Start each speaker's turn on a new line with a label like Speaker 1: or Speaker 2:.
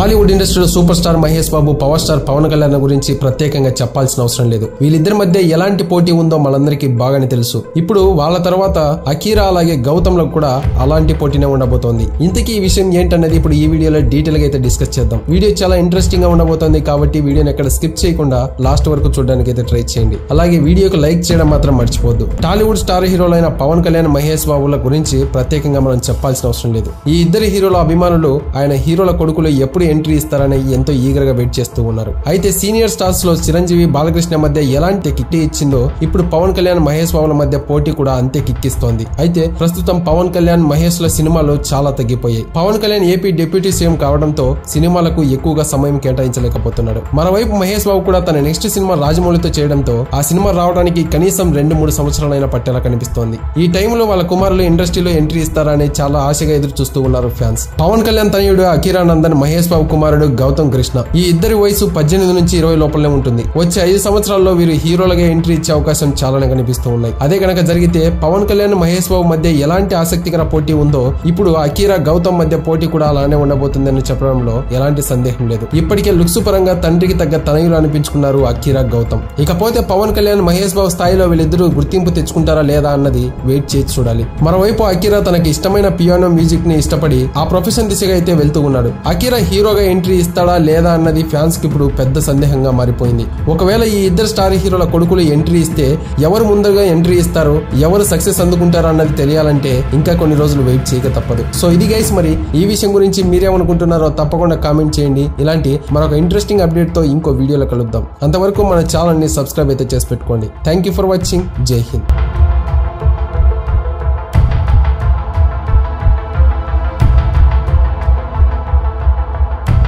Speaker 1: టాలీవుడ్ ఇండస్ట్రీలో super star Mahesh Babu, power star Pawan Kalyan గురించి ప్రత్యేకంగా చెప్పాల్సిన అవసరం లేదు. వీళ్ళిద్దరి మధ్య ఎలాంటి పోటీ ఉందో మనందరికీ బాగానే తెలుసు. ఇప్పుడు వాళ్ళ తర్వాత అకీరా అలాగే గౌతమ్ లకు కూడా అలాంటి పోటీనే ఉండబోతోంది. ఇంతకీ ఈ విషయం ఏంటన్నది ఇప్పుడు ఈ వీడియోలో డీటెయిల్ గా అయితే డిస్కస్ చేద్దాం. వీడియో చాలా ఇంట్రెస్టింగ్ గా ఉండబోతోంది కాబట్టి వీడియోని ఎక్కడ స్కిప్ చేయకుండా లాస్ట్ వరకు చూడడానికి అయితే ట్రై చేయండి. అలాగే వీడియోకి లైక్ చేయడం మాత్రం మర్చిపోవద్దు. టాలీవుడ్ స్టార్ హీరోలైన పవన్ కళ్యాణ్, మహేష్ బాబుల గురించి ప్రత్యేకంగా మనం చెప్పాల్సిన అవసరం లేదు. ఈ ఇద్దరు హీరోల అభిమానులు ఆయన హీరోల కొడుకులు ఎప్పుడు ఎంట్రీ ఇస్తారని ఎంతో ఈగర్ గా వెయిట్ చేస్తూ ఉన్నారు. అయితే సీనియర్ స్టార్స్ లో చిరంజీవి, బాలకృష్ణ మధ్య ఎలాంటి కిక్ ఇచ్చిందో ఇప్పుడు పవన్ కళ్యాణ్, మహేష్ బాబుల మధ్య పోటీ కూడా అంతే కిక్కిస్తోంది. అయితే ప్రస్తుతం పవన్ కళ్యాణ్, మహేష్ ల సినిమాలు చాలా తగ్గిపోయాయి. Pawan Kalyan AP deputy CM కావడంతో సినిమాలకు ఎక్కువగా సమయం కేటాయించలేకపోతున్నాడు. మరోవైపు మహేష్ బాబు కూడా తన నెక్స్ట్ సినిమా రాజమౌళితో చేయడంతో ఆ సినిమా రావడానికి కనీసం 2-3 సంవత్సరాలైనా పట్టేలా కనిపిస్తోంది. ఈ టైంలో వాళ్ళ కుమారులు ఇండస్ట్రీలో ఎంట్రీ ఇస్తారని చాలా ఆశగా ఎదురు చూస్తూ ఉన్నారు ఫ్యాన్స్. పవన్ కళ్యాణ్ తనయుడు అకీరా నందన్, మహేష్ బాబు కుమారుడు గౌతమ్ కృష్ణ. ఈ ఇద్దరి వయసు 18 నుంచి 20 లోపలనే ఉంటుంది. వచ్చే 5 సంవత్సరాల్లో వీరు హీరోలుగా ఎంట్రీ ఇచ్చే అవకాశం చాలానే కనిపిస్తూ ఉన్నాయి. అదే కనుక జరిగితే పవన్ కళ్యాణ్, మహేష్ బాబు మధ్య ఎలాంటి ఆసక్తికర పోటీ ఉందో ఇప్పుడు అకీరా, గౌతమ్ మధ్య పోటీ కూడా అలానే ఉండబోతుందని చెప్పడంలో ఎలాంటి సందేహం లేదు. ఇప్పటికే లుక్స్ పరంగా తండ్రికి తగ్గ తనయులు అనిపించుకున్నారు అకీరా, గౌతమ్. ఇకపోతే పవన్ కళ్యాణ్, మహేష్ బాబు స్థాయిలో వీళ్ళిద్దరూ గుర్తింపు తెచ్చుకుంటారా లేదా అన్నది వెయిట్ చేసి చూడాలి. మరోవైపు అకీరా తనకి ఇష్టమైన పియానో మ్యూజిక్ ని ఇష్టపడి ఆ ప్రొఫెషన్ దిశగా అయితే వెళ్తూ ఉన్నాడు. అకీరా హీరోగా ఎంట్రీ ఇస్తాడా లేదా అన్నది ఫ్యాన్స్ కి ఇప్పుడు పెద్ద సందేహంగా మారిపోయింది. ఒకవేళ ఈ ఇద్దరు స్టార్ హీరోల కొడుకులు ఎంట్రీ ఇస్తే ఎవరు ముందుగా ఎంట్రీ ఇస్తారు, ఎవరు సక్సెస్ అందుకుంటారు అన్నది తెలియాలంటే ఇంకా కొన్ని రోజులు వెయిట్ చేయక తప్పదు. సో ఇది గైస్, మరి ఈ విషయం గురించి మీరేమనుకుంటున్నారో తప్పకుండా కామెంట్ చేయండి. ఇలాంటి మరొక ఇంట్రెస్టింగ్ అప్డేట్ తో ఇంకో వీడియోలో కలుద్దాం. అంతవరకు మన ఛానల్ ని సబ్స్క్రైబ్ అయితే చేసి పెట్టుకోండి. Thank you for watching. జై హింద్.